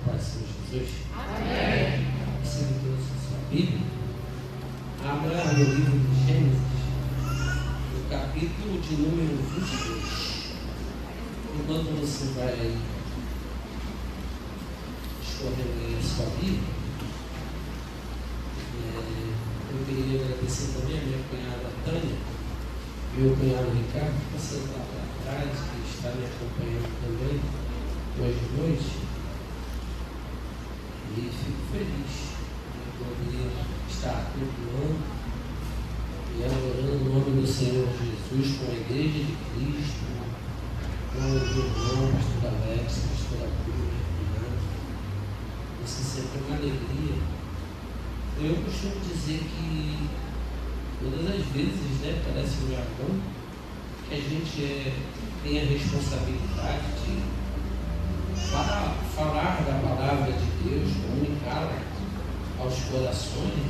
paz do Senhor Jesus. Amém. Você me trouxe a sua Bíblia. Abra no livro de Gênesis, no capítulo de número 22. Enquanto você vai escorrendo aí a sua Bíblia, eu queria agradecer também a minha cunhada Tânia e meu cunhado Ricardo, que está sentado lá atrás, que está me acompanhando também hoje de noite. E fico feliz de poder estar cultuando e adorando o nome do Senhor Jesus com a Igreja de Cristo, com o meu irmão, pastor Alex, pastor Arthur, isso sempre é uma alegria. Eu costumo dizer que todas as vezes, parece um jargão, que a gente tem a responsabilidade de falar da palavra de Deus, comunicá-la aos corações.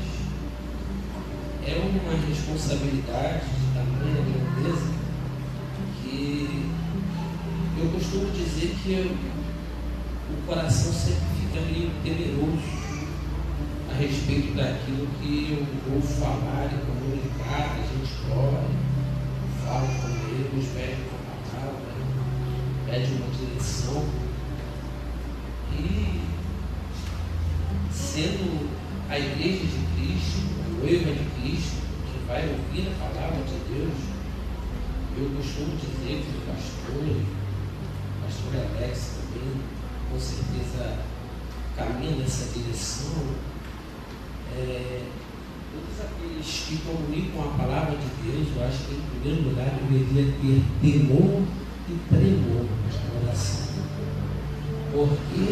É uma responsabilidade de tamanha grandeza que eu costumo dizer que o coração sempre fica meio temeroso a respeito daquilo que eu vou falar e comunicar. A gente ora, fala com Deus, pede uma palavra, pede uma direção. E sendo a Igreja de Cristo, a noiva de Cristo, que vai ouvir a palavra de Deus, eu costumo dizer que o pastor Alex também, com certeza, caminha nessa direção. Todos aqueles que comunicam a palavra de Deus, eu acho que em primeiro lugar deveria ter temor e tremor no coração, porque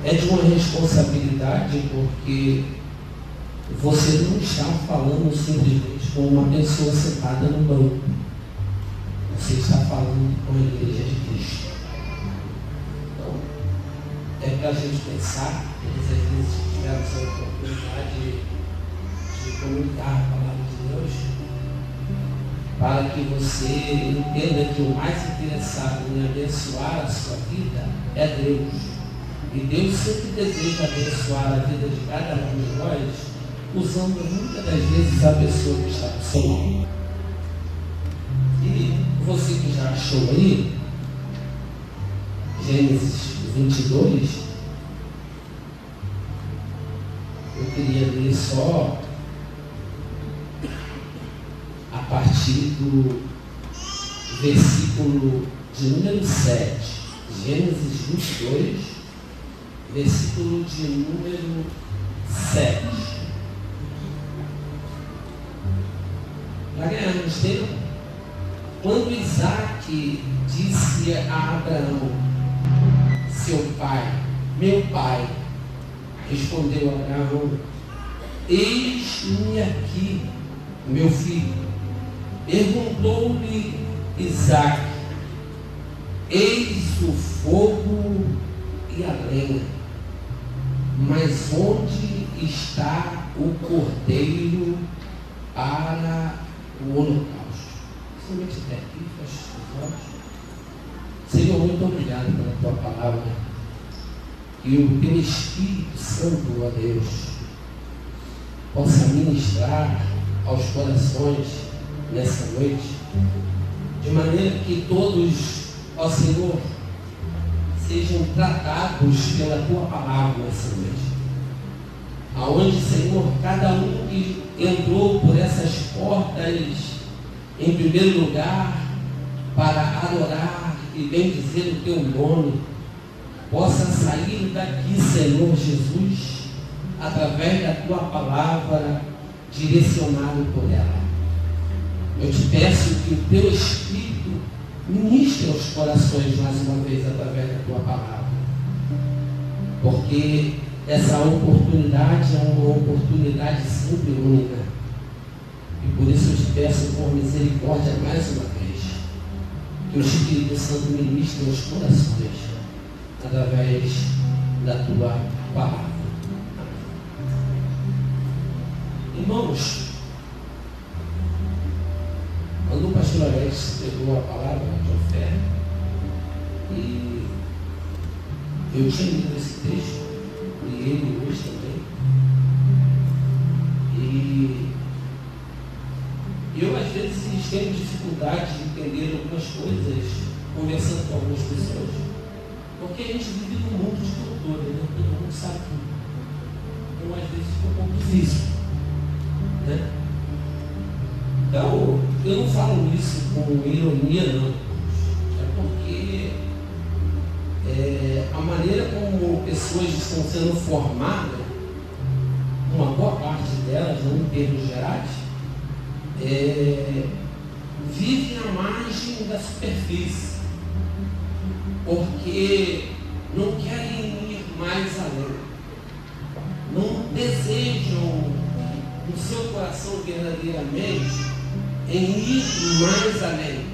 é de uma responsabilidade, porque você não está falando simplesmente com uma pessoa sentada no banco, você está falando com a Igreja de Cristo. Então, é para a gente pensar, às vezes tivemos a oportunidade de comunicar a palavra de Deus, para que você entenda que o mais interessado em abençoar a sua vida é Deus. E Deus sempre deseja abençoar a vida de cada um de nós, usando muitas das vezes a pessoa que está do seu lado. E você que já achou aí, Gênesis 22, eu queria ler só a partir do versículo de número 7, Gênesis 22, versículo de número 7. Para ganharmos tempo, quando Isaac disse a Abraão, seu pai, meu pai, respondeu Abraão, eis-me aqui, meu filho. Perguntou-lhe Isaac, eis o fogo e a lenha, mas onde está o cordeiro para o holocausto? Somente até aqui, feche os olhos. Senhor, muito obrigado pela tua palavra. E o teu Espírito Santo, ó Deus, possa ministrar aos corações nessa noite, de maneira que todos, ó Senhor, sejam tratados pela tua palavra nessa noite. Aonde, Senhor, cada um que entrou por essas portas, em primeiro lugar, para adorar e bendizer o teu nome, possa sair daqui, Senhor Jesus, através da tua palavra, direcionado por ela. Eu te peço que o teu Espírito ministre aos corações mais uma vez através da tua palavra, porque essa oportunidade é uma oportunidade sempre única, e por isso eu te peço por misericórdia mais uma vez, que o Espírito Santo ministre aos corações através da tua palavra. Irmãos, quando o pastor Alex pegou a palavra de oferta, e Eu tinha lido esse texto, e ele hoje também. E eu, às vezes, tenho dificuldade de entender algumas coisas, conversando com algumas pessoas, porque a gente vive num mundo de cultura, né? Todo mundo sabe tudo. Então, às vezes, fica um pouco difícil, né? Então, eu não falo isso com ironia, não. É porque a maneira como pessoas estão sendo formadas, uma boa parte delas, não em termos gerais, vivem à margem da superfície, porque não querem ir mais além, não desejam no seu coração verdadeiramente em ir mais além,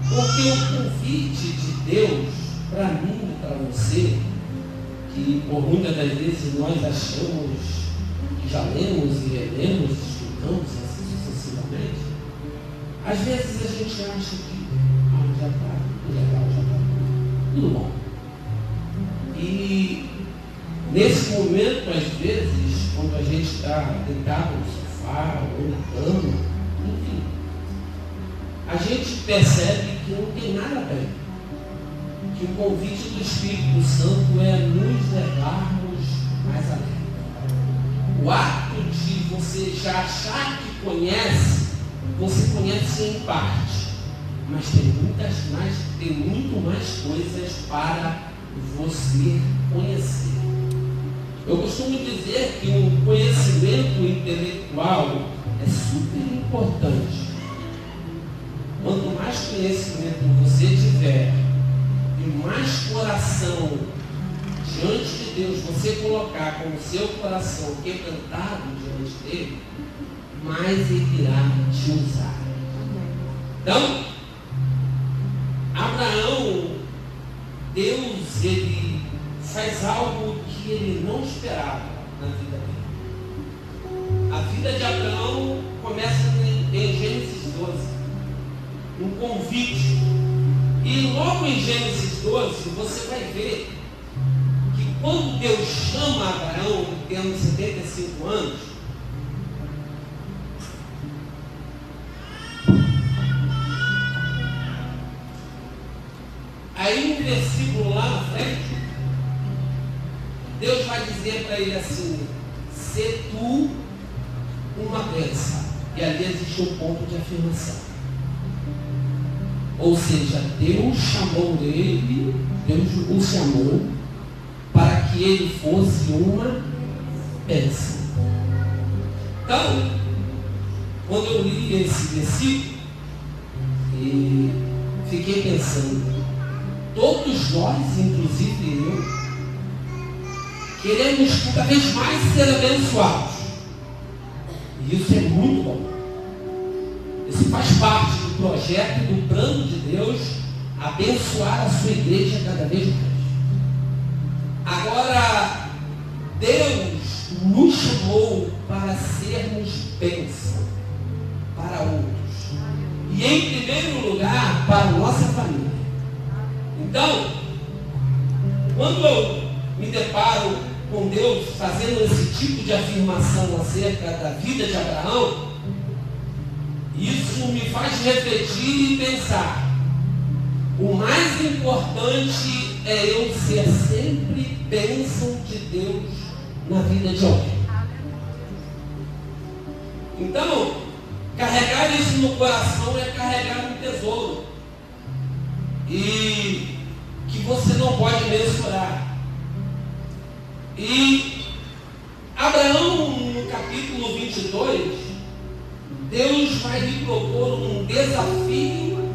porque o convite de Deus para mim e para você, que por muitas das vezes nós achamos que já lemos e relemos, estudamos assim sucessivamente, às vezes a gente acha que já está tudo legal, já está tudo bom. E nesse momento, às vezes, quando a gente está deitado no sofá ou na cama, enfim, a gente percebe que não tem nada bem. Que o convite do Espírito Santo é nos levarmos mais além. O ato de você já achar que conhece, você conhece em parte, mas tem muito mais coisas para você conhecer. Eu costumo dizer que um conhecimento intelectual é super importante. Quanto mais conhecimento você tiver e mais coração diante de Deus você colocar com o seu coração quebrantado diante dele, mais ele irá te usar. Então, Abraão, Deus, ele faz algo que ele não esperava na vida dele. A vida de Abraão começa em Gênesis 12, um convite. E logo em Gênesis 12, você vai ver que quando Deus chama Abraão, tendo 75 anos, aí no versículo lá na frente, Deus vai dizer para ele assim: "Sê tu uma bênção." E ali existe um ponto de afirmação. Ou seja, Deus chamou ele, Deus o chamou para que ele fosse uma bênção. Então, quando eu li esse versículo, e fiquei pensando, todos nós, inclusive eu, queremos cada vez mais ser abençoados. E isso é muito bom. Isso faz parte do projeto e do plano de Deus, abençoar a sua igreja cada vez mais. Agora, Deus nos chamou para sermos bênção para outros. E em primeiro lugar, para a nossa família. Então, quando eu me deparo com Deus fazendo esse tipo de afirmação acerca da vida de Abraão, isso me faz refletir e pensar. O mais importante é eu ser sempre bênção de Deus na vida de alguém. Então, carregar isso no coração é carregar um tesouro. E que você não pode mensurar. E Abraão, no capítulo 22, Deus vai lhe propor um desafio,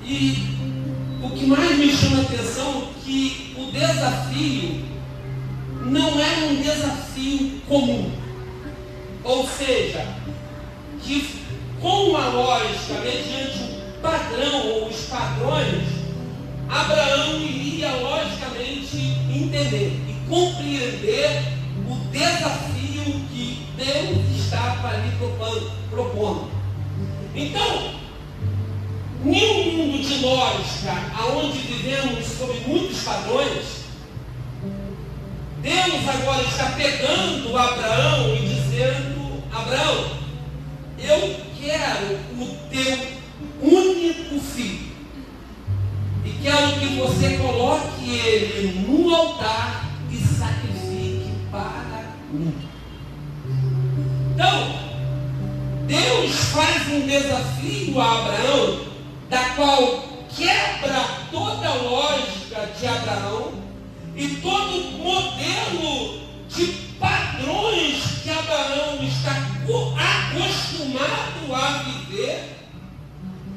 e o que mais me chama a atenção é que o desafio não é um desafio comum. Ou seja, que com uma lógica, mediante o padrão ou os padrões, Abraão iria logicamente entender e compreender o desafio que Deus estava ali propondo. Então, nenhum mundo de lógica, aonde vivemos sob muitos padrões, Deus agora está pegando Abraão e dizendo: Abraão, eu quero o teu único filho e quero que você coloque ele no altar e sacrifique para mim. Então, Deus faz um desafio a Abraão, da qual quebra toda a lógica de Abraão e todo modelo de padrões que Abraão está acostumado a viver,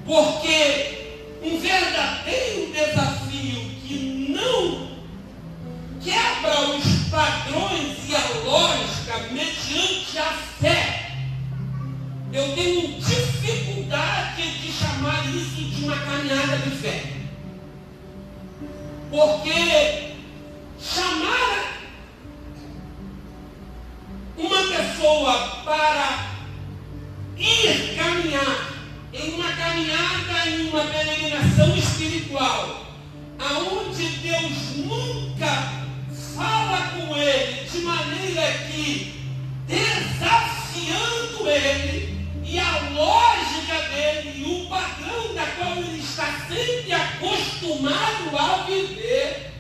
porque um verdadeiro desafio que não quebra os padrões e a lógica mediante a fé. Eu tenho dificuldade de chamar isso de uma caminhada de fé. Porque chamar uma pessoa para ir caminhar em uma caminhada, em uma peregrinação espiritual, aonde Deus nunca fala com ele de maneira que, desafiando ele, e a lógica dele, e o padrão da qual ele está sempre acostumado a viver,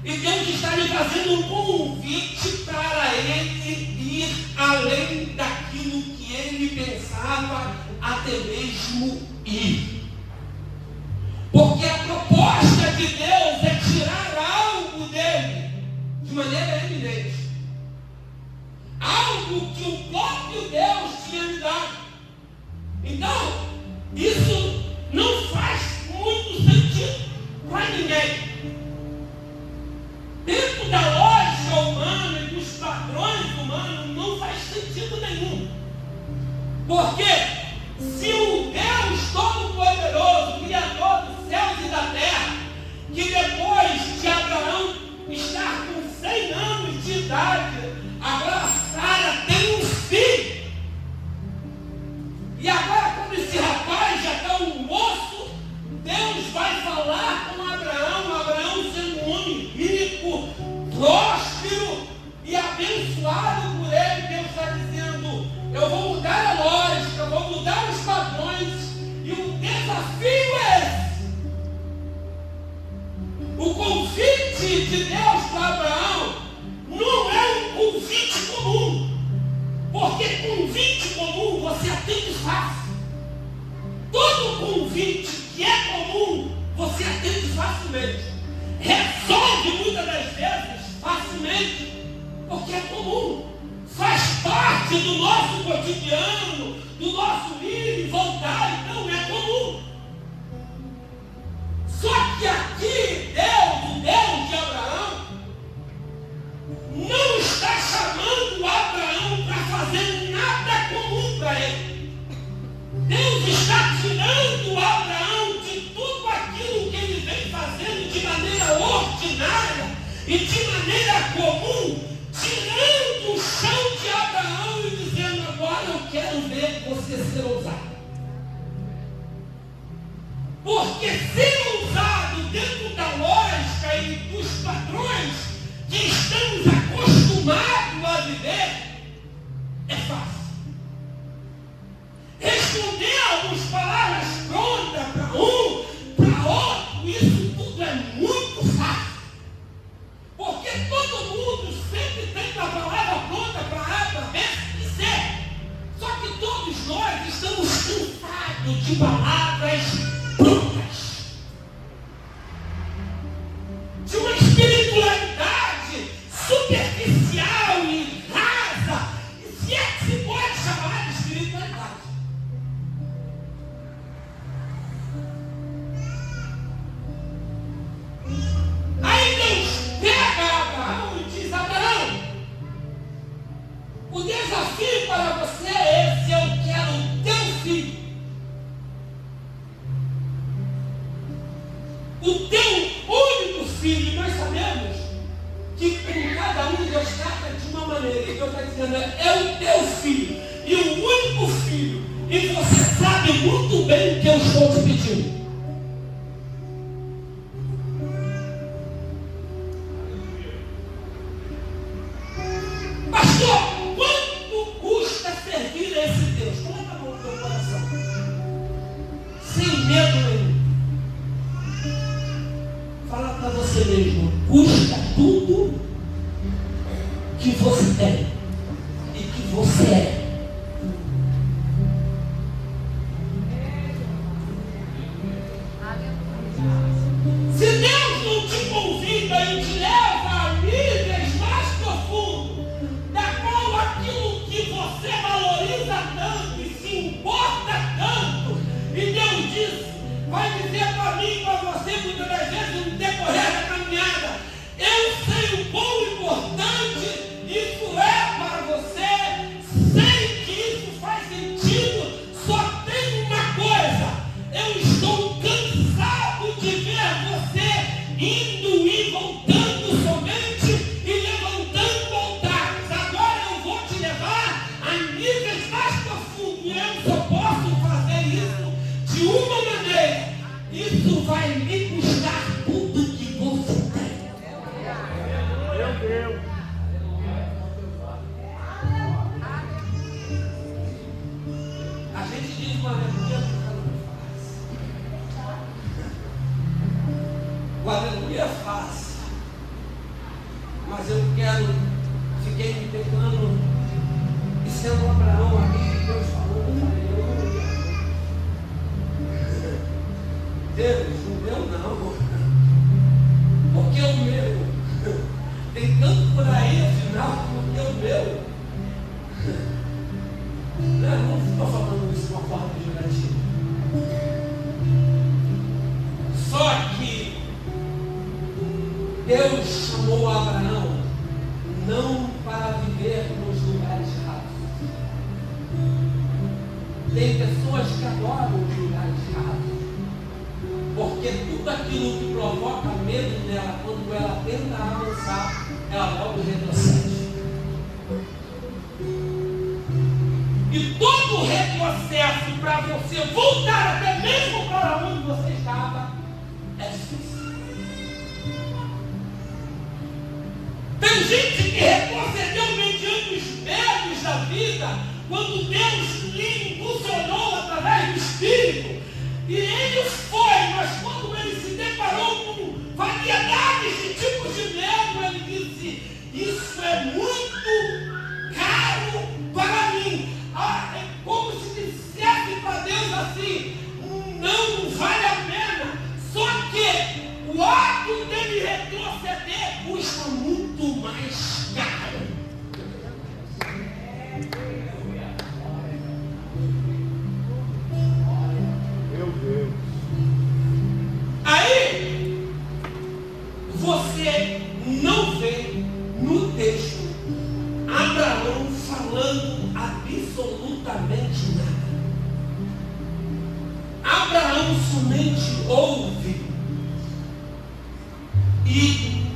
e Deus está lhe fazendo um convite para ele ir além daquilo que ele pensava até mesmo ir. Porque a proposta de Deus é tirar algo dele de maneira eminente. Algo que o próprio Deus tinha lhe dado. Então, isso não faz muito sentido para ninguém. Dentro da lógica humana e dos padrões humanos, não faz sentido nenhum. Porque se o Deus Todo-Poderoso, Criador dos céus e da terra, que depois de Abraão estar com 100 anos de idade, agora Sara tem um filho. E agora, quando esse rapaz já está um moço, Deus vai falar com Abraão. Abraão sendo um homem rico, próspero e abençoado por ele. Deus está dizendo: eu vou mudar a lógica, eu vou mudar os padrões. E o desafio é esse. O convite de Deus para Abraão não é um convite comum. Porque convite comum você atende fácil. Todo convite que é comum, você atende facilmente. Resolve muitas das vezes facilmente, porque é comum. Faz parte do nosso cotidiano, do nosso ir e voltar, então é comum. Só que aqui Deus, o Deus de Abraão, não está chamando Abraão para fazer nada comum para ele. Deus está tirando Abraão de tudo aquilo que ele vem fazendo de maneira ordinária e de maneira comum, tirando o chão de Abraão e dizendo: agora eu quero ver você ser ousado. Porque ser ousado dentro da lógica e dos padrões que estamos acostumados a viver é fácil. Respondermos palavras prontas para um, para outro, isso tudo é muito fácil. Porque todo mundo sempre tem uma palavra pronta para A, para B e C. Só que todos nós estamos cansados de palavras prontas. De uma espiritualidade superficial e rasa, se é que se pode chamar de espiritualidade. Aí Deus pega Abraão e diz: Abraão, o desafio para você é esse: eu quero o teu filho. O teu único filho. Nós sabemos que com cada um Deus trata de uma maneira. E Deus está dizendo: é o teu filho. E o único filho. E você sabe muito bem o que eu estou te pedindo. Fala para você mesmo, custa tudo que você tem e que você é. Se Deus não te convida e te leva a níveis mais profundos, da qual aquilo que você valoriza tanto e se importa tanto, e Deus diz, vai dizer para mim e para você muitas das vezes no decorrer da caminhada, eu sei o quão importante isso é para você, sei que isso faz sentido, só tem uma coisa, eu estou cansado de ver você indo e voltando somente e levantando altares. Agora eu vou te levar a níveis mais profundos. E eu só posso fazer isso de uma maneira. Isso vai me custar tudo que você tem. Meu Deus. A gente diz uma aleluia. O aleluia é fácil, mas eu fiquei me pegando e sendo Abraão aqui, Deus falou, aleluia. Deus, não deu não, porque o meu, tem tanto por aí afinal, porque o meu, não estou falando isso de uma forma pejorativa, só que Deus chamou Abraão não para viver nos lugares rasos. Tem pessoas que adoram os lugares rasos, porque tudo aquilo que provoca medo nela, quando ela tenta avançar, ela logo retrocede. E todo retrocesso para você voltar até mesmo para onde você estava é difícil. Tem gente que retrocedeu mediante os medos da vida, quando Deus lhe impulsionou através do Espírito. E ele foi, mas quando ele se deparou com variedades de tipos de medo, ele disse, isso é muito caro para mim. É como se dissesse para Deus assim, não vale a pena. Só que o ato dele retroceder custa muito mais caro. Meu Deus. Aí você não vê no texto Abraão falando absolutamente nada. Abraão somente ouve e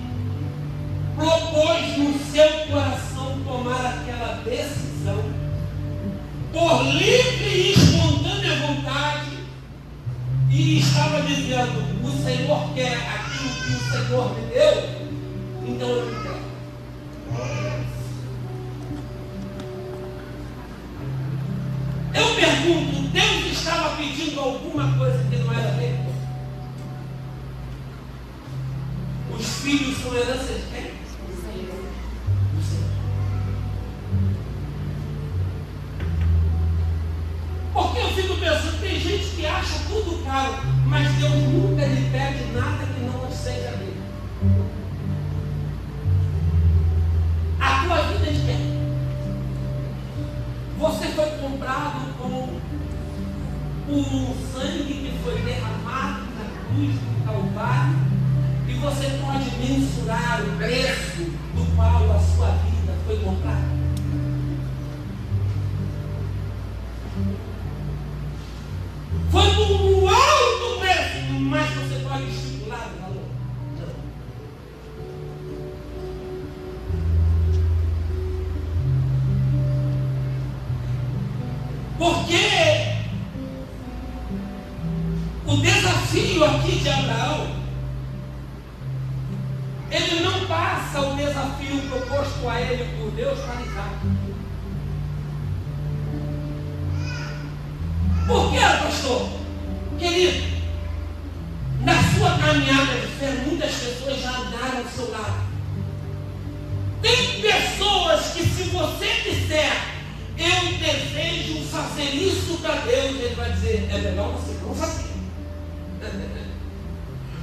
propôs no seu coração tomar aquela decisão por livre e espontânea vontade, e estava dizendo, o Senhor quer aquilo que o Senhor me deu, então eu me quero. Eu pergunto, Deus estava pedindo alguma coisa que não era dele? Os filhos são herança de quem? Do Senhor. Porque eu fico pensando, tem gente que acha tudo caro, mas Deus nunca lhe pede nada que não seja dele. A tua vida é de quem? Você foi comprado por um sangue que foi derramado na cruz do Calvário, e você pode mensurar o preço do qual a sua vida foi comprada. Foi por um alto preço, mas você pode estipular o valor? Não. Porque o desafio aqui de Abraão, ele não passa o desafio proposto a ele por Deus para Isaac. Por que, pastor? Querido, na sua caminhada de fé, muitas isso para Deus, Ele vai dizer, é melhor você não fazer.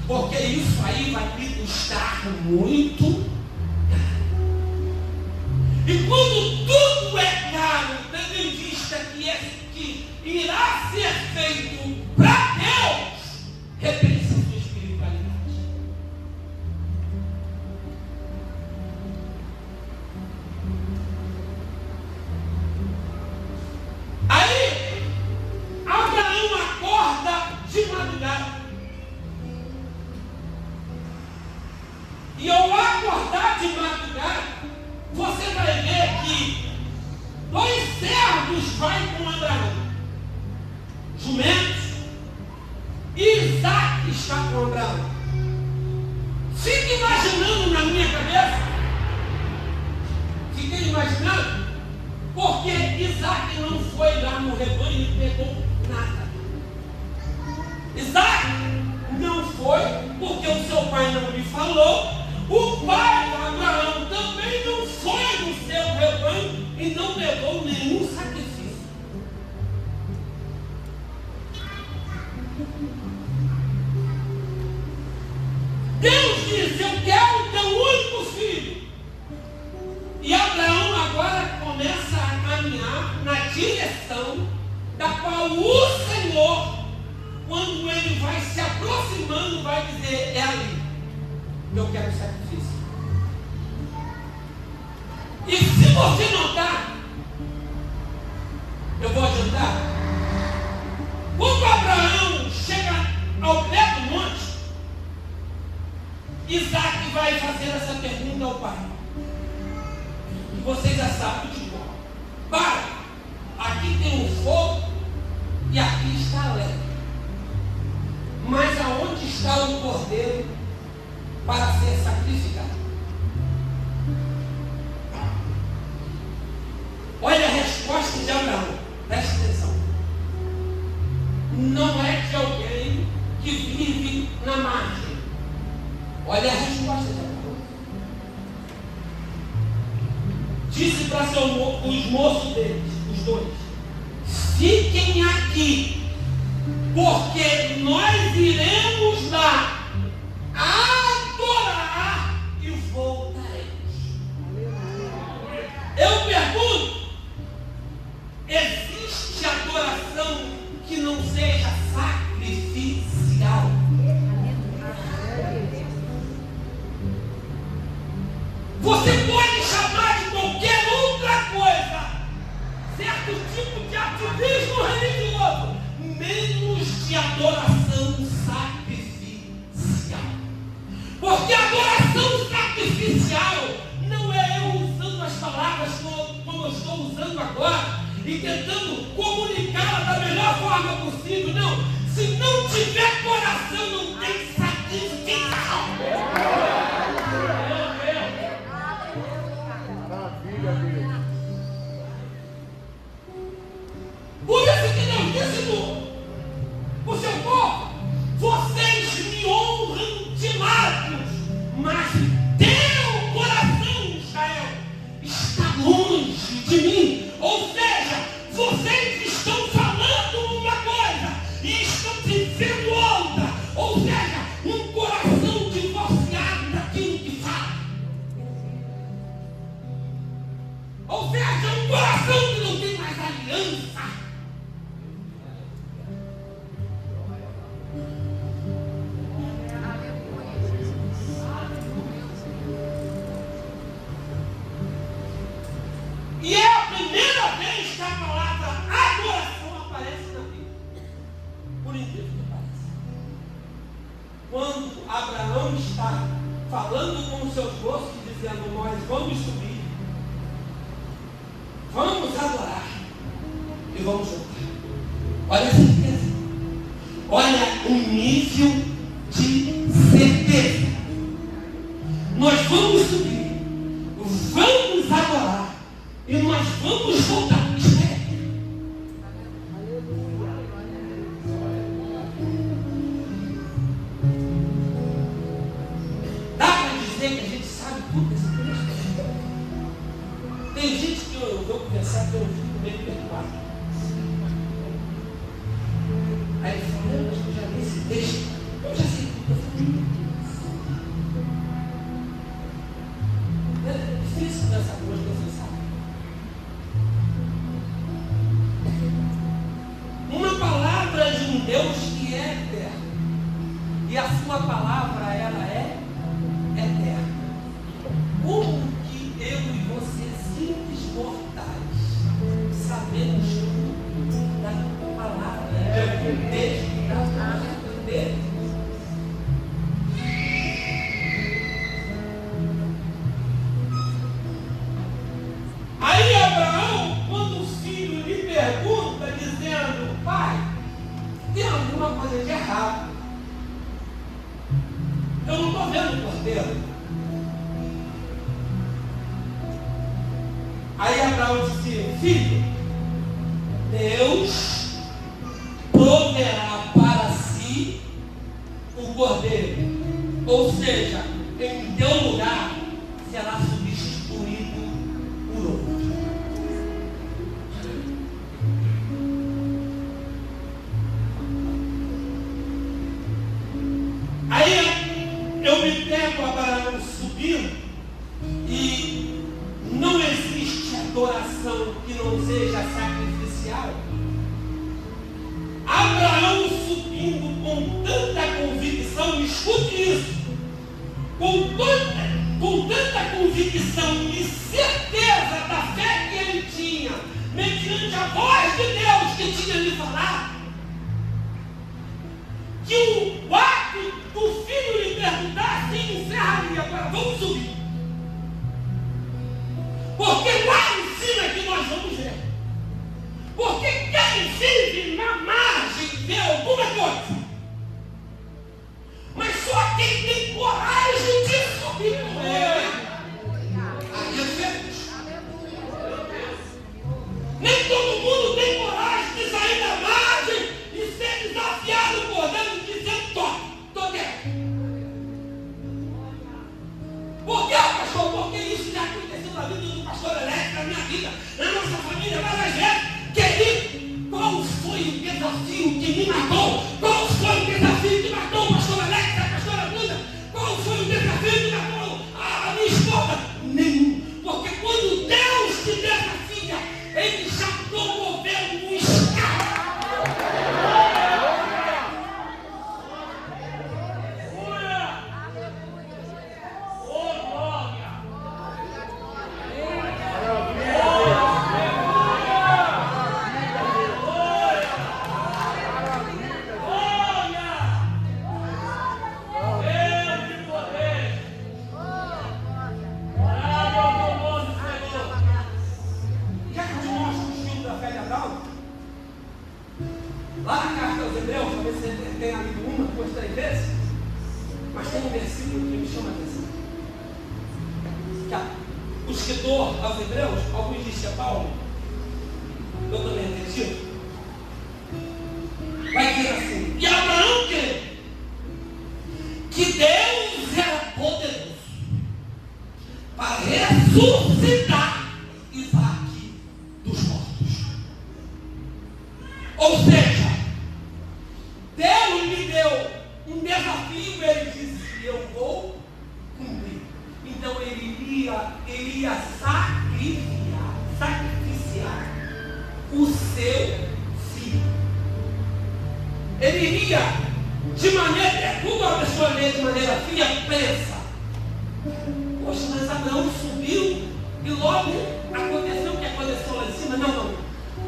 Porque isso aí vai lhe custar muito. E quando tudo é caro, tendo em vista que irá ser feito para Deus, repense sua espiritualidade. Aí, Abraão acorda de madrugada. E ao acordar de madrugada, você vai ver que 2 servos vão com Abraão. Jumentos. E Isaac está com Abraão. Fique imaginando na minha cabeça. Fiquei imaginando. Porque Isaac não foi lá no rebanho e pegou nada. Isaac não foi porque o seu pai não lhe falou. O pai de Abraão também não foi no seu rebanho e não levou nenhum sacrifício. Deus disse, eu quero o teu único filho. E Abraão agora começa a caminhar na direção da qual o Senhor, quando ele vai se aproximando, vai dizer, é ali. Eu quero sacrifício. E se você notar, eu vou adiantar. Quando Abraão chega ao pé do monte, Isaac vai fazer essa pergunta ao pai. E vocês já sabem de qual. Pai, aqui tem um fogo e aqui está a lenha. Mas aonde está o cordeiro para ser sacrificado? Olha a resposta de Abraão, preste atenção. Não é de alguém que vive na margem. Olha a resposta de Abraão. Disse para os moços deles, os 2, fiquem aqui, porque nós iremos lá adorar e voltaremos. Eu pergunto, existe adoração que não seja sacrificial? Você pode chamar de qualquer outra coisa, certo tipo de ativismo religioso, menos de adoração sacrificial. Porque a adoração sacrificial não é eu usando as palavras como eu estou usando agora e tentando comunicá-la da melhor forma possível. Não, se não tiver coração, não tem sacrificial. Por isso que Deus disse o seu povo, vocês me honram de lábios, mas teu coração, Israel, está longe de mim. Ou seja, vocês estão falando uma coisa e estão dizendo outra. Ou seja, um coração divorciado daquilo que fala. Ou seja, um coração que não tem mais aliança. E é a primeira vez que a palavra adoração aparece na Bíblia. Por incrível que pareça. Quando Abraão está falando com os seus moços, dizendo, nós vamos subir, vamos adorar e vamos voltar. Olha a certeza. Olha o nível de certeza. Nós vamos subir, vamos adorar. E nós vamos voltar. Dá para dizer que a gente sabe tudo desse texto? Tem gente que eu vou conversar que eu fico meio perturbado. errado. Eu não estou vendo o cordeiro. Aí Abraão disse: filho, Deus proverá para si o cordeiro. Ou seja, em teu lugar será substituído por outro. Aí eu me pego Abraão subindo, e não existe adoração que não seja sacrificial. Abraão subindo com tanta convicção, escute isso, com tanta convicção e certeza da fé que ele tinha, mediante a voz de Deus que tinha lhe falado, que o ato do filho lhe perguntar se encerraria. Agora vamos subir, porque lá em cima é que nós vamos ver. Porque quem vive na margem vê alguma coisa, mas só quem tem coragem de subir com ele. Aí é diferente. Nem todo mundo tem coragem de sair da margem e ser desafiado por Deus e dizer: estou dentro. Por que, pastor? Porque isso já aconteceu na vida do pastor Alex, na minha vida, na nossa família, várias vezes. Querido, qual foi o desafio que me matou? Qual foi o desafio que matou o pastor Alex, a pastora Bruna? Qual foi o desafio que matou a minha esposa? Nenhum. Porque quando Deus te desafia, Ele já promoveu um escape. Lá na carta aos Hebreus, talvez você tenha lido uma, duas, três vezes, mas tem um versículo que me chama a atenção. O escritor aos Hebreus, alguns dizem que é Paulo, eu também acredito, vai dizer assim: e Abraão crê que Deus era poderoso para ressuscitar Isaque dos mortos. Ou seja, Deus lhe deu um desafio, ele disse: eu vou cumprir. Então ele ia sacrificar o seu filho. Ele iria de maneira, quando a pessoa lê de maneira fria, pensa: poxa, mas Abraão subiu e logo aconteceu o que aconteceu lá em cima. Não.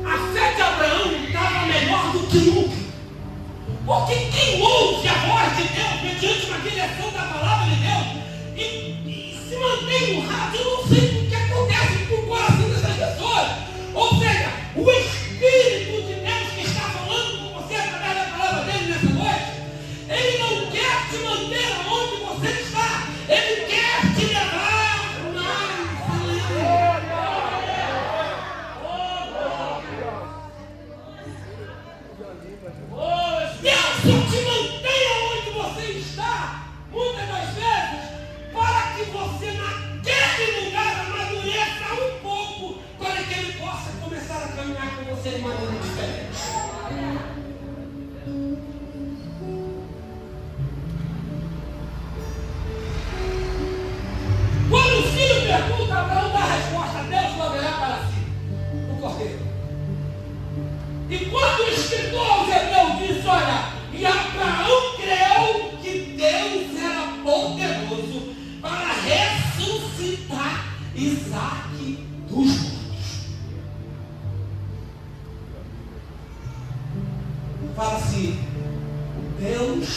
A fé de Abraão estava melhor do que nunca. Porque quem ouve a voz de Deus mediante uma direção da palavra de Deus e se mantém honrado, eu não sei o que acontece com o coração dessas pessoas. Ou seja, o Espírito de Deus que está falando com você através da palavra dele nessa noite, ele não quer te manter onde você está, ele quer te levar mais além. Deus só te mantenha onde você está, muitas das vezes, para que você naquele lugar amadureça um pouco, para que ele possa começar a caminhar com você de maneira diferente. Quando o filho pergunta, Abraão dá a resposta: Deus proverá para si o cordeiro. E quando o escritor aos Hebreus diz: olha, e Abraão creu que Deus era poderoso para ressuscitar Isaque dos mortos. Fala assim: Deus,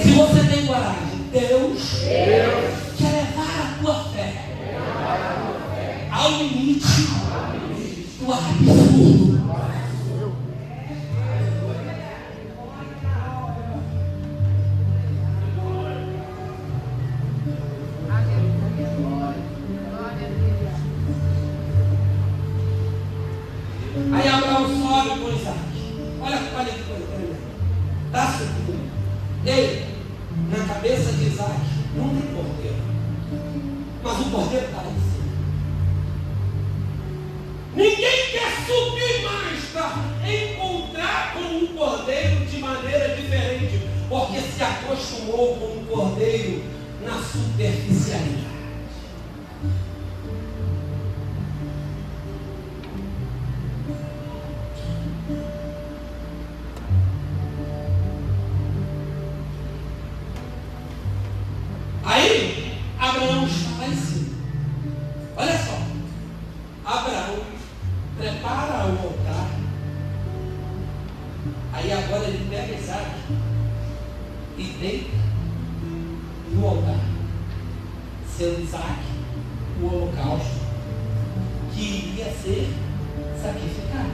se você tem coragem, Deus quer levar a tua fé ao limite do absurdo. Na cabeça de Isaac não tem cordeiro, mas o cordeiro está lá em cima. Ninguém quer subir mais para encontrar com um cordeiro de maneira diferente, porque se acostumou com um cordeiro na superficialidade. Aí, Abraão está lá em cima. Olha só. Abraão prepara o altar. Aí agora ele pega Isaac e deita no altar. Sendo Isaac o holocausto que iria ser sacrificado.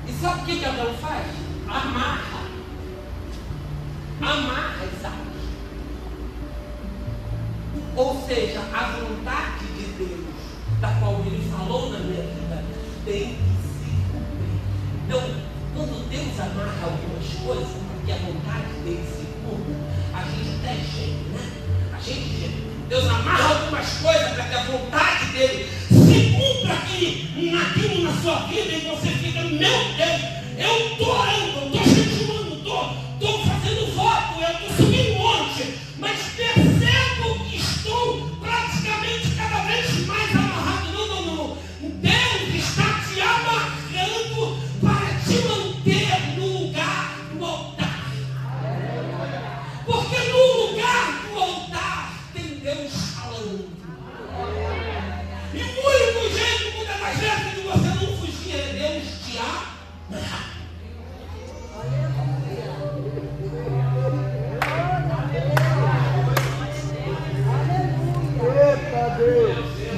E sabe o que Abraão faz? Amarra Isaac. Ou seja, a vontade de Deus, da qual ele falou na minha vida, tem que se cumprir. Então, quando Deus amarra algumas coisas, para que a vontade dele se cumpra, a gente até geme, né? Deus amarra algumas coisas para que a vontade dele se cumpra naquilo na sua vida, e você fica, meu Deus, eu estou orando, eu estou jejuando, estou fazendo voto, eu estou subindo um monte, mas percebo que estou praticamente cada vez mais amarrado. Não. Deus está te amarrando para te manter no lugar do altar. Porque no lugar do altar tem Deus falando. E o único jeito, muitas das vezes, de você não fugir é Deus te amarrar.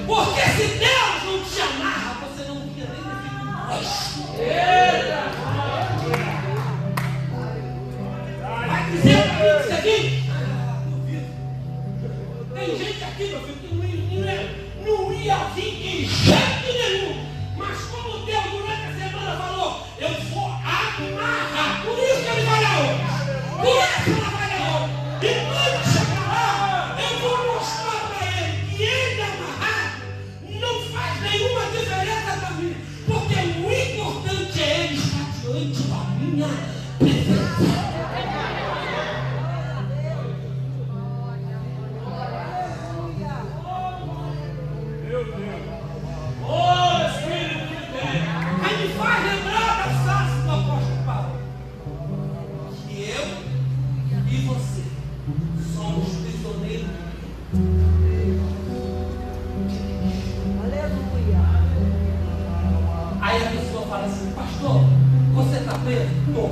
Porque se Deus não te amarra, você não vinha nem nesse mundo. Vai dizer para mim o seguinte: tem gente aqui, meu filho, que não ia vir de jeito nenhum. Mas como Deus durante a semana falou, eu vou amarrar. Por isso que ele vai lá hoje. Por isso que ela vai lá hoje. E quando chegar lá, eu vou mostrar para ele que ele amarrar não faz nenhuma diferença para mim. Porque o importante é ele estar diante da minha presença. Aí me faz lembrar da frase do apóstolo Paulo, que eu e você somos prisioneiros de Deus. Aleluia. Aí a pessoa fala assim: pastor, você está preso? Estou.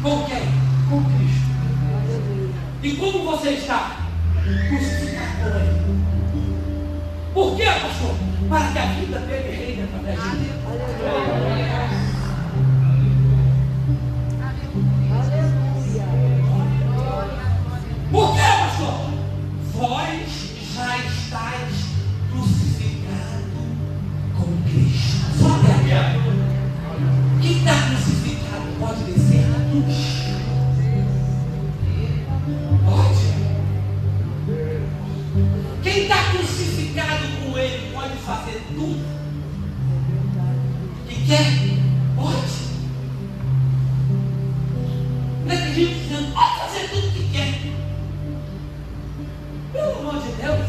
Com quem? Com Cristo. E como você está? Crucificado com Ele. Por quê, pastor? Para que a vida dele reine através de mim. Por quê, pastor? Vós já estáis crucificados com Cristo. Sabe aqui? Quem está crucificado pode descer a cruz. Pode. Quem está crucificado com Ele pode fazer tudo que quer? Pode. Não é que a gente dizendo, pode fazer tudo que quer. Pelo amor de Deus.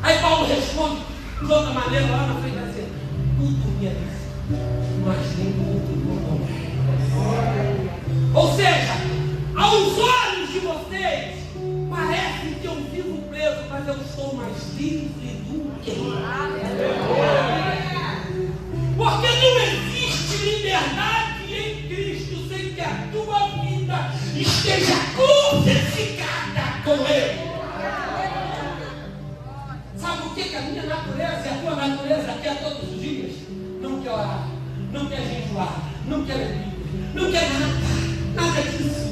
Aí Paulo responde de outra maneira lá na frente, assim: tudo me é lícito, mas nem tudo é. Ou seja, aos olhos de vocês, parece que eu vivo preso, mas eu estou mais livre do que porque não existe liberdade em Cristo sem que a tua vida esteja crucificada com Ele. Sabe o que a minha natureza e a tua natureza quer todos os dias? Não quer orar, não quer jejuar, não quer ler Bíblia, não quer nada disso.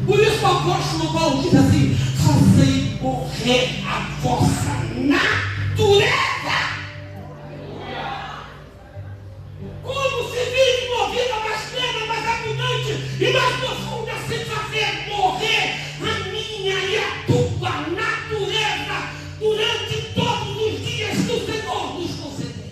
Por isso o apóstolo Paulo diz assim: fazei morrer a vossa natureza. Como se vive uma vida mais plena, mais abundante e mais profunda, sem fazer morrer a minha e a tua natureza durante todos os dias que o Senhor nos concedeu.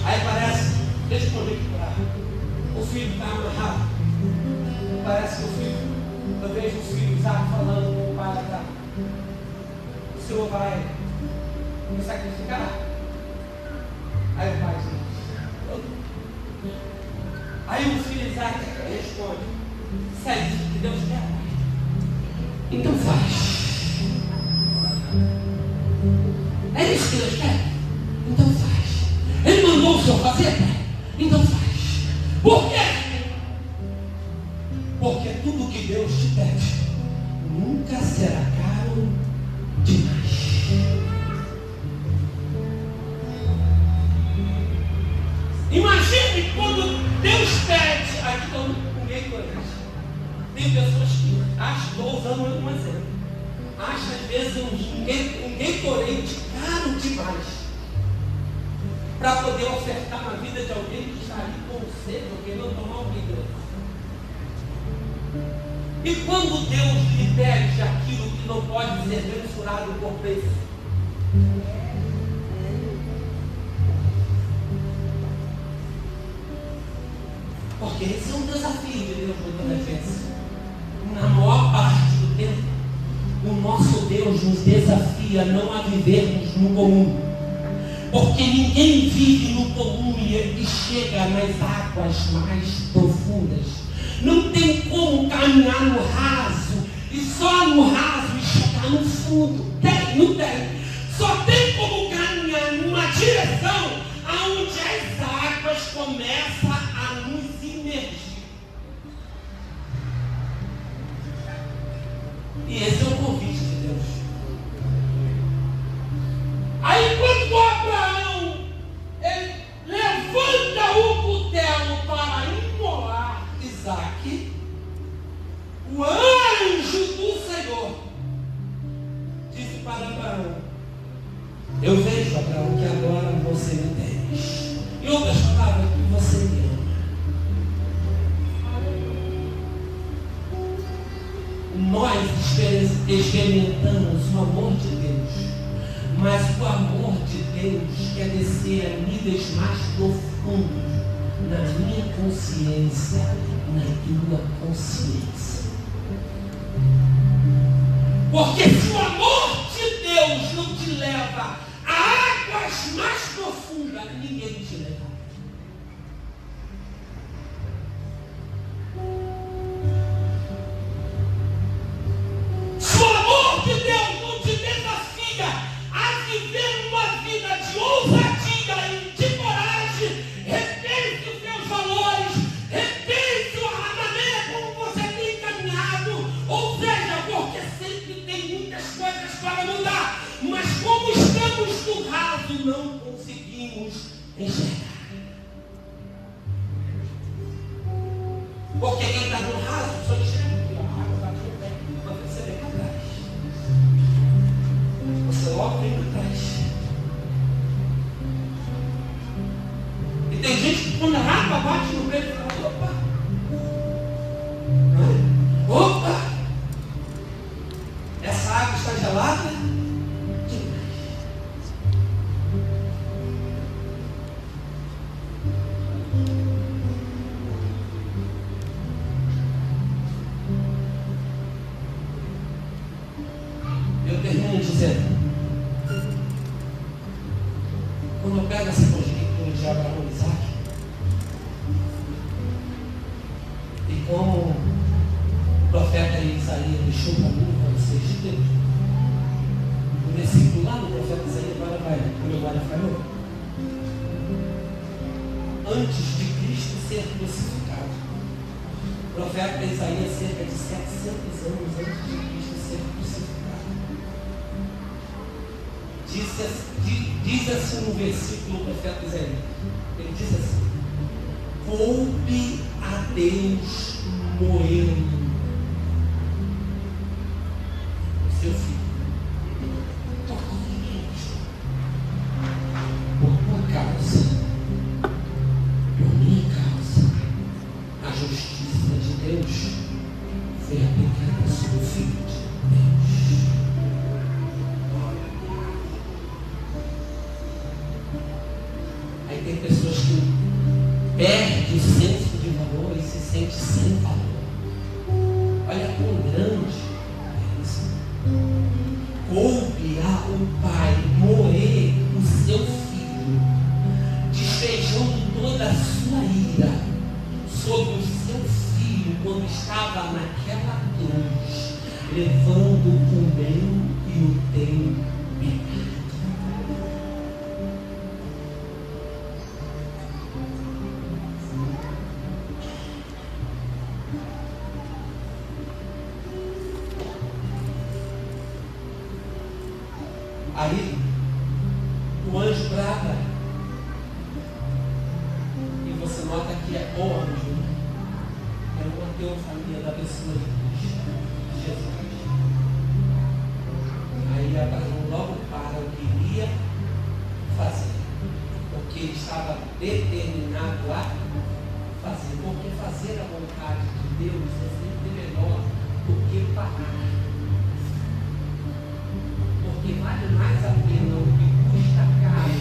Aí parece, deixa eu conectar, o filho está amarrado. Parece que o filho, eu vejo o filho Isaac falando com o pai lá. O senhor vai me sacrificar? Aí o pai diz. Aí o filho Isaac responde: se é isso que Deus quer, então faz. É isso que Deus quer? Então faz. Ele mandou o senhor fazer? Então faz. Por quê? Porque tudo que Deus te pede nunca será caro demais. Imagine quando Deus pede. Aqui estão com Gatorade. Tem pessoas que acham, estou usando um exemplo, acham às vezes um Gatorade caro demais para poder ofertar na vida de alguém que está ali com sede ou querendo tomar um Gatorade. E quando Deus lhe pede aquilo que não pode ser mensurado por preço? Porque esse é um desafio de Deus muitas vezes. Na maior parte do tempo, o nosso Deus nos desafia não a vivermos no comum. Porque ninguém vive no comum e chega nas águas mais profundas. Não tem como caminhar no raso e só no raso e chegar no fundo. Não tem. Só tem como caminhar numa direção aonde as águas começam a nos imergir. E esse é o convite de Deus. Aí quando Abraão ele levanta o cutelo para imolar Isaac, o anjo do Senhor disse para Abraão: eu vejo, Abraão, que agora você me teme. Em outras palavras, que você me ama. Nós experimentamos o amor de Deus, mas o amor de Deus quer descer a níveis mais profundos na minha consciência, na tua consciência. Porque se o amor de Deus não te leva a águas mais profundas, ninguém te leva. Se o amor de Deus não te desafia a viver uma vida de ousadia e de coragem, repense os seus valores, repense a maneira como você tem caminhado, ou seja, porque sempre tem muitas coisas para mudar, mas como estamos no raso, não conseguimos enxergar. Porque quem está no raso só enxerga que a água está no pé, quando você vem para trás. Você logo vem para trás. E tem gente que quando a água bate no peito, fala: opa, essa água está gelada demais. Eu termino dizendo, quando eu pego essa conjuntura de Abraão e Isaac, e como o profeta Isaías deixou para mim, para vocês de Deus, o versículo lá no profeta Isaías, agora vai, a memória falhou. Antes de Cristo ser crucificado, o profeta Isaías, cerca de 700 anos antes de Cristo ser crucificado, diz assim no versículo do profeta Isaías, ele diz assim: coube a Deus moê-lo. seu filho. Por causa de Cristo. Por tua causa. Por minha causa. A justiça de Deus foi aplicada sobre o Filho de Deus. Aí tem pessoas que perdem o senso de valor e se sentem sem valor. Olha quão grande é isso. Coube ao pai moer o seu filho, despejando toda a sua ira sobre o seu filho quando estava naquela cruz, levando o meu e o teu pecado. Aí o anjo brava e você nota que é o anjo, é uma teofania da pessoa de Jesus. Aí Abraão logo para o que iria fazer, porque ele estava determinado a fazer, porque fazer a vontade de Deus é sempre melhor do que parar. Porque vale mais a pena o que custa caro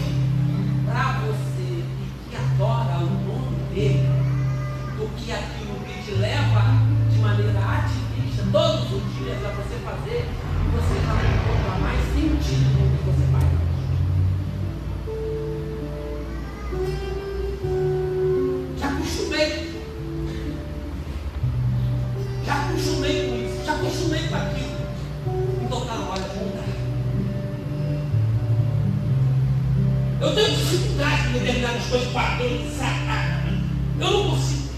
para você e que adora o nome dele, do que aquilo que te leva de maneira ativista todos os dias a você fazer, e você vai encontrar mais sentido no que você faz. Já acostumei com isso, já acostumei com aquilo. Então está na hora de mudar. Eu tenho dificuldade de determinadas coisas para pensar. Eu não consigo.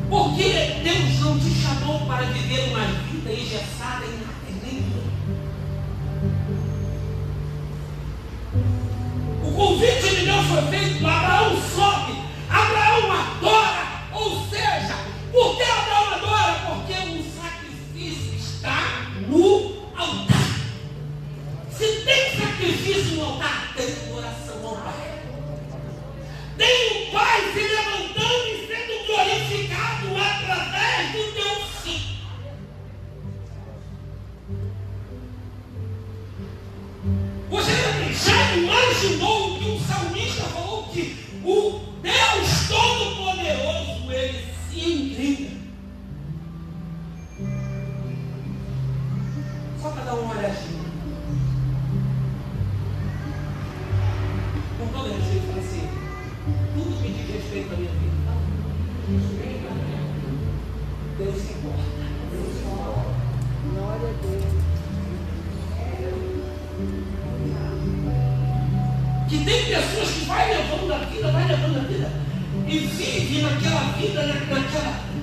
Porque Deus não te chamou para viver uma vida engessada em nenhuma. O convite de Deus foi feito, Abraão sobe, Abraão adora. Ou seja, por que Abraão adora? Porque o sacrifício está no altar. Se tem sacrifício no altar, tem oração ao Pai. Tem o Pai se levantando e sendo glorificado através do teu filho. Você já imaginou que o salmista falou que o Deus Todo-Poderoso, ele se inclina? Só para dar uma olhadinha. Com todo respeito, fala assim, tudo que diz respeito à minha vida, Deus se importa. Deus se importa. Glória a Deus. Que tem pessoas que vai levando a vida e vive naquela vida,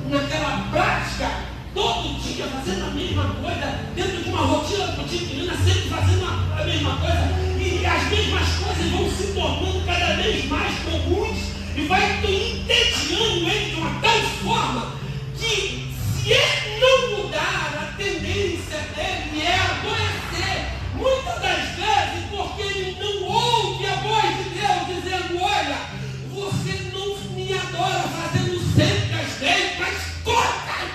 naquela prática, todo dia fazendo a mesma coisa, dentro de uma rotina cotidiana, sempre fazendo a mesma coisa, e as mesmas coisas vão se tornando cada vez mais comuns e vai entediando ele de uma tal forma que, se ele não mudar, a tendência dele é adoecer. Muitas das vezes, porque ele não ouve a voz de Deus dizendo: olha, você não me adora fazendo sempre as mesmas coisas.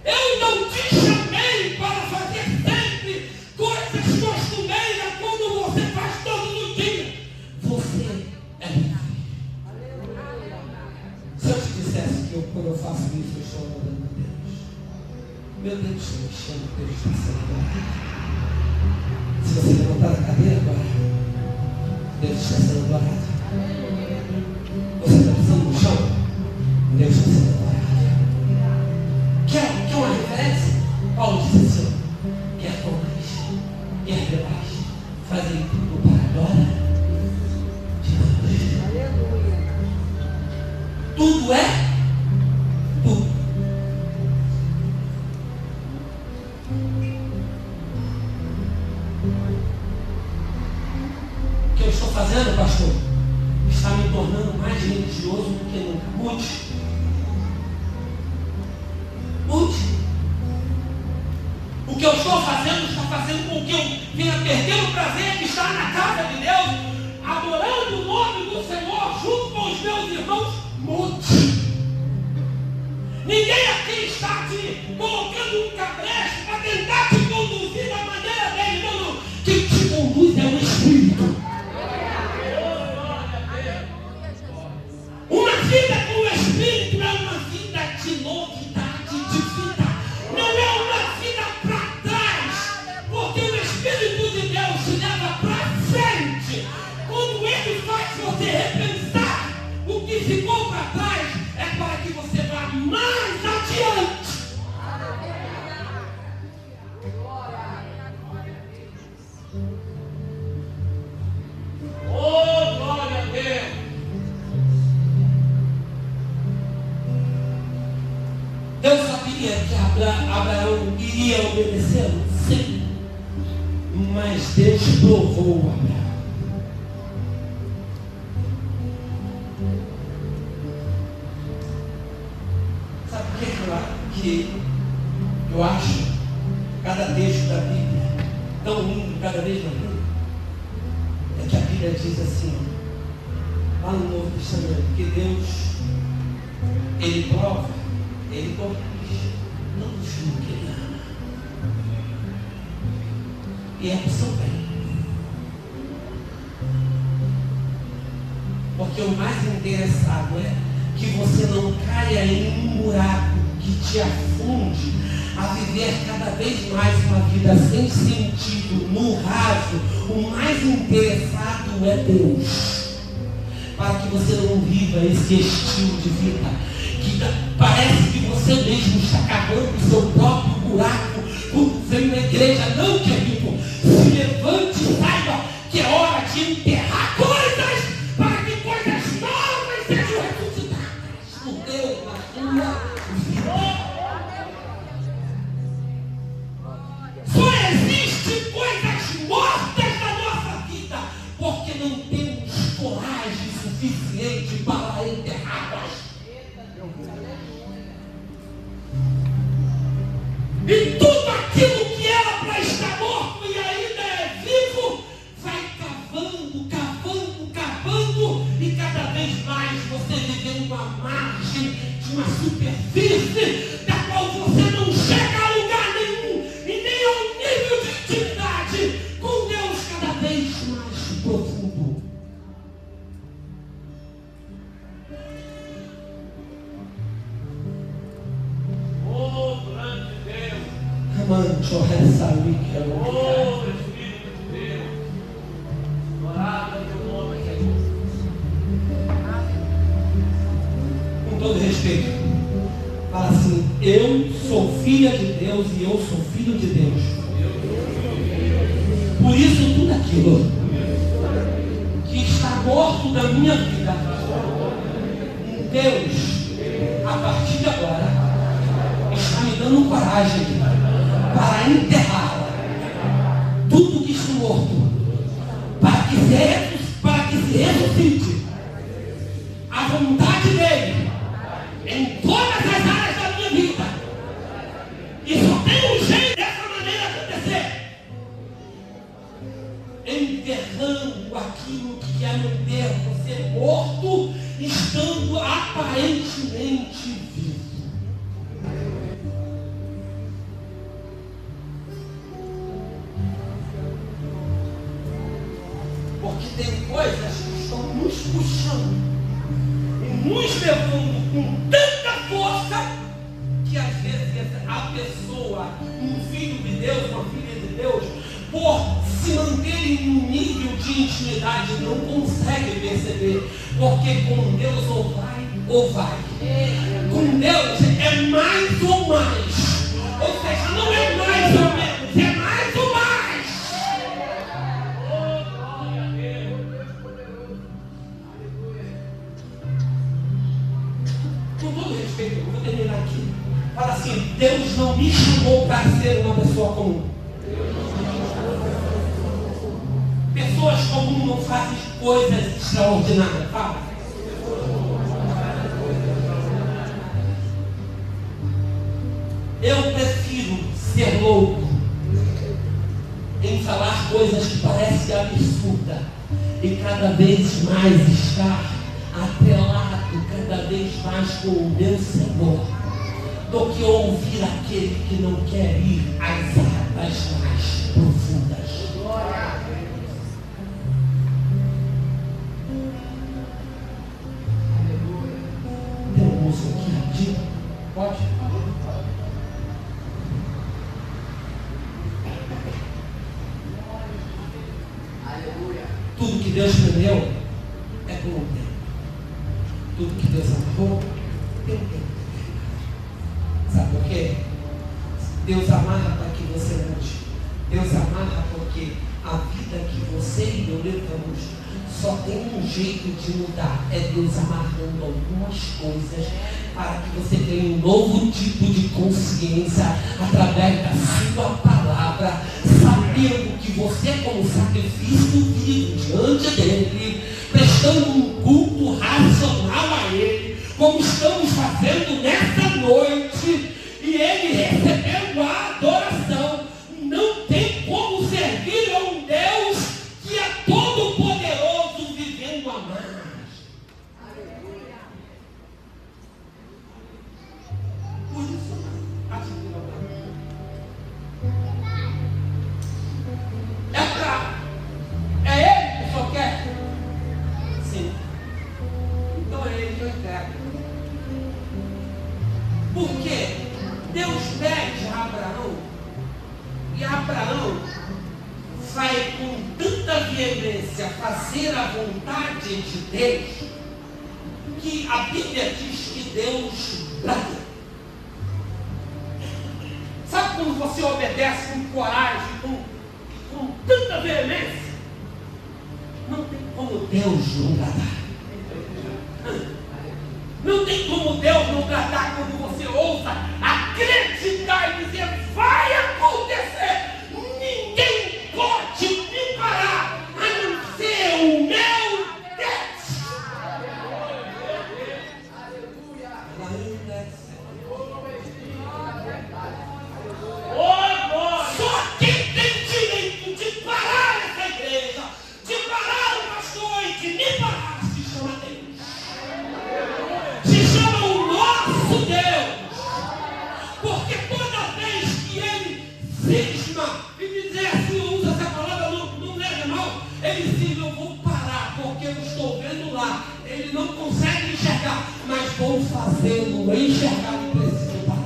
Eu não te chamei para fazer sempre coisas costumeiras quando você faz todos os dias. Você é livre. Se eu te dissesse que quando eu faço isso, eu estou adorando a Deus. Meu Deus, eu me chamo, Deus está sendo adorado. Se você levantar da cadeira agora, Deus está sendo adorado. Você está pisando no chão, Deus está sendo adorado. Quer uma referência? Paulo disse assim: quer comais, quer bebais, fazem tudo para a glória de Deus. Aleluia. Tudo é tudo. O que eu estou fazendo, pastor, está me tornando mais religioso do que nunca. Mude. que eu venha perder o prazer de estar na casa de Deus, adorando o nome do Senhor junto com os meus irmãos, mude. Ninguém aqui está te colocando um cabresto para tentar te conduzir da maneira dele. Não. Quem te conduz é o Espírito. Uma vida com o Espírito é uma vida de novidade, de vida. Não é uma vida para trás, porque o Espírito de Deus te leva para frente. Quando ele faz você repensar o que ficou para trás, é para que você vá mais adiante. Oh, glória a Deus! Deus sabia que Abraão iria obedecê-lo? Sim. Mas Deus provou Abraão. Sabe o que eu acho cada texto da Bíblia tão lindo, cada vez mais lindo? É que a Bíblia diz assim, lá no Novo Testamento, que Deus, Ele prova, Ele corrige, não julga que Ele ama. E é para o seu bem. Porque o mais interessado é que você não caia em um buraco que te afunde a viver cada vez mais uma vida sem sentido, no raso. O mais interessado é Deus, para que você não viva esse estilo de vida que parece que você mesmo está cavando o seu próprio buraco. Quando vem na igreja, não, querido, se levante e saiba que é hora de enterrar coisas para que coisas novas sejam ressuscitadas por Deus na sua vida. Só existe coisas mortas na nossa vida porque não temos coragem suficiente para enterrá-las. E tudo aquilo que era para estar morto e ainda é vivo, vai cavando, cavando, cavando, e cada vez mais você vivendo uma margem de uma superfície da qual você não chega a lugar nenhum, e nem ao nível de intimidade com Deus cada vez mais profundo. Oh, grande Deus! Amancho, reza ali, que é o oh, Espírito de Deus! Adorado é o nome de Jesus. Com todo respeito, fala assim: eu sou filha de Deus e eu sou filho de Deus. Por isso tudo aquilo que está morto da minha vida, Deus, a partir de agora, está me dando coragem para enterrar tudo que está morto, para que se ressuscite a vontade dele em todas as áreas da minha vida. E só tem um jeito dessa maneira acontecer: enterrando aquilo que quer manter você morto, estando aparentemente vivo. Porque tem coisas que estão nos puxando e nos levando com tanta força que às vezes a pessoa, um filho de Deus, uma filha de Deus, por se manter em um nível de intimidade, não consegue perceber. Porque com Deus ou vai ou vai. Com Deus é mais ou mais. Ou seja, não é mais ou menos, é mais ou mais. Com todo respeito, eu vou terminar aqui. Fala assim: Deus não me chamou para ser uma pessoa comum. Pessoas comuns não fazem coisas extraordinárias. Fala. Eu prefiro ser louco em em falar coisas que parecem absurdas e cada vez mais estar atrelado cada vez mais com o meu Senhor, do que ouvir aquele que não quer ir às águas mais profundas. Tem um moço aqui rapidinho? Pode? Tudo que Deus prendeu é por um tempo. Tudo que Deus amarrou tem um tempo. Sabe por quê? Deus amarra para que você mude. Deus amarra porque a vida que você e eu levamos só tem um jeito de mudar. É Deus amarrando algumas coisas para que você tenha um novo tipo de consciência através da sua palavra, sabendo que você é como sacrifício vivo diante dele, prestando um culto racional a ele, como estamos fazendo nessa noite, e ele recebendo a adoração. Não tem como servir a um Deus que é todo poderoso vivendo a mais. Por isso, é ele que só quer? Sim. Então é ele que eu entrego. Porque Deus pede a Abraão, e Abraão vai com tanta veemência fazer a vontade de Deus, que a Bíblia diz que Deus brada. Sabe quando você obedece com coragem, com tanta veemência? Não tem como Deus não bradar. Não tem como Deus não bradar quando você ousa acreditar e dizer: vai acontecer. Ninguém pode me parar a não ser o meu Deus. Só quem tem direito de parar essa igreja, de parar o pastor e de me parar, se chama Deus. Se chama o nosso Deus. Porque toda vez que ele cisma e dizer assim, usa essa palavra, não leva mal, ele diz: eu vou parar, porque eu estou vendo lá. Ele não consegue enxergar, mas vou fazê-lo enxergar e preciso parar.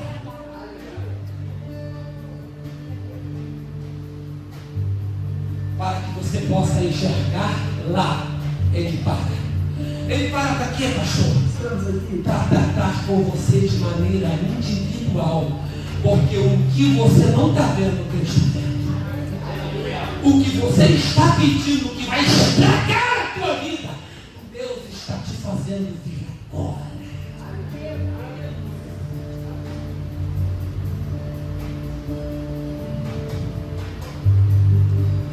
Para que você possa enxergar lá, ele para. Ele para para quê, pastor? Estamos aqui para tratar com você de maneira individual. Porque o que você não está vendo, Deus está vendo. O que você está pedindo que vai estragar a tua vida, Deus está te fazendo vir agora.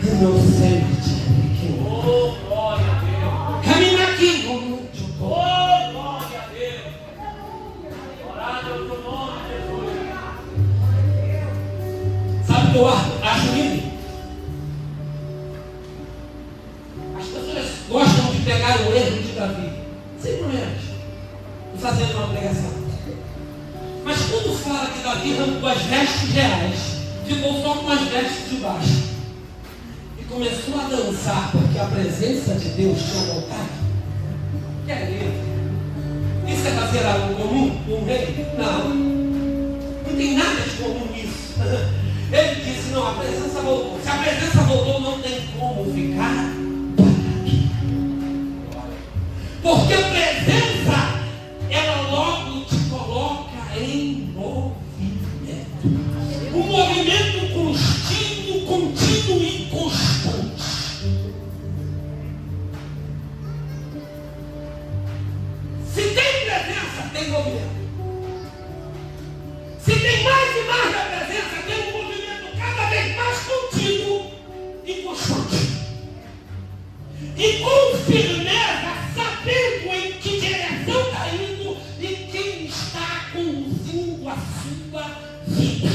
Eu não sei que glória a Deus. Caminha aqui. Glória a Deus. Orado é o teu nome, Jesus. Sabe o que eu acho lindo? As pessoas gostam de pegar o erro de Davi, sem problemas, e fazer uma pregação. Mas quando fala que Davi arrancou as vestes reais, ficou só com as vestes de baixo e começou a dançar porque a presença de Deus tinha voltado, quer ver? Isso é fazer algo comum com um rei? Não. Não tem nada de comum nisso. Ele disse: não, a presença voltou. Se a presença voltou, não tem como ficar aqui. Porque a presença, ela logo te coloca em movimento. Um movimento contínuo e constante. Se tem presença, tem movimento. Se tem mais e mais da presença, tem um movimento cada vez mais contínuo e constante. E com firmeza, sabendo em que direção está indo e quem está conduzindo a sua vida.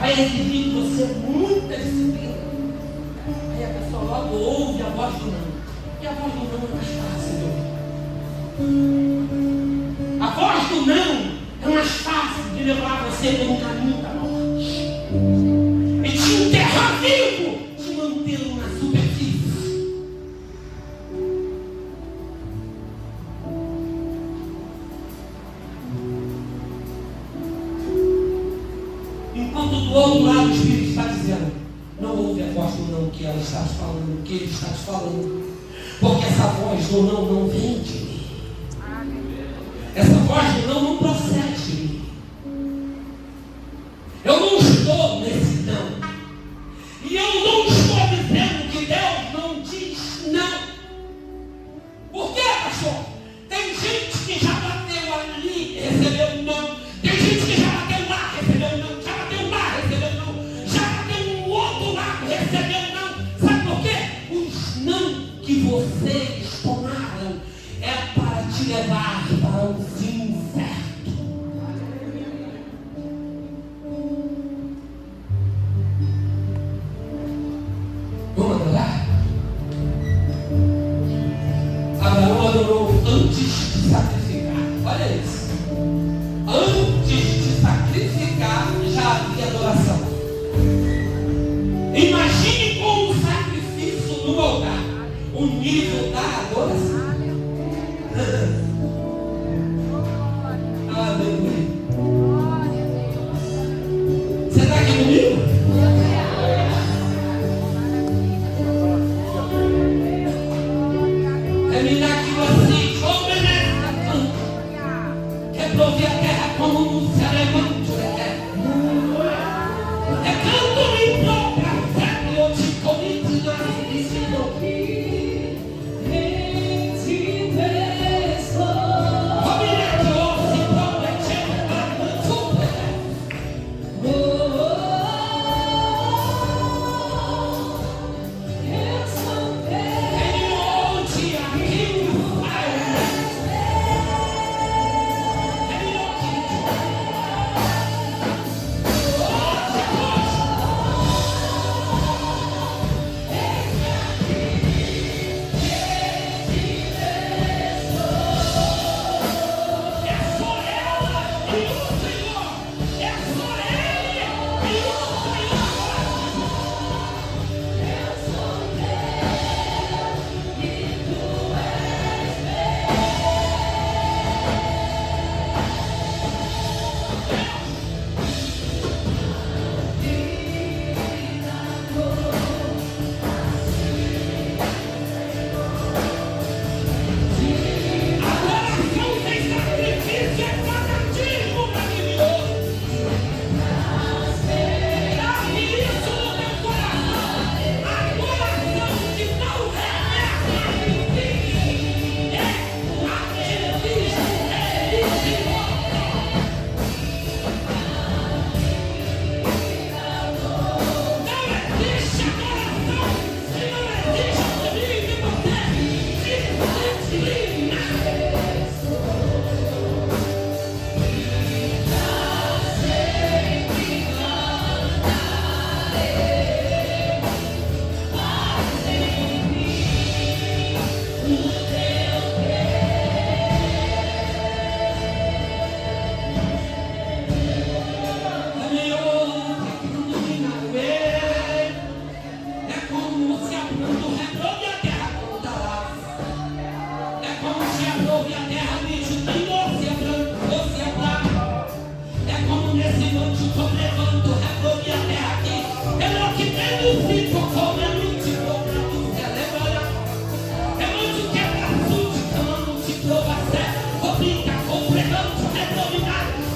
vai exigir de você muita disciplina. Aí a pessoa logo ouve a voz do não. E a voz do não é mais fácil de ouvir. A voz do não é mais fácil de levar você por um caminho da morte. E te enterrar vivo, te mantendo na superfície. Enquanto do outro lado o Espírito está dizendo, não ouve a voz do não que ela está falando, que ele está te falando. Porque essa voz do não vem de mim. Essa voz do não procede de mim. Eu não estou nesse não. E eu não estou dizendo que Deus não diz não. Por quê, pastor? Tem gente que já bateu ali e recebeu não. Tem gente que já bateu lá, recebeu não. Já bateu lá, recebeu não. Já bateu no outro lado, recebeu não. Sabe por quê? Os não que vocês tomaram é para te levar para o fim certo. Vamos adorar? Abraão adorou antes de sacrificar. Olha isso. Antes de sacrificar já havia adoração. Imagine com o sacrifício no altar o nível da adoração. Aleluia. Você está aqui comigo? Terminar aqui assim, quer prover a terra como um celebrante. É canto impróprio, século de Covid na ensino.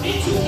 It's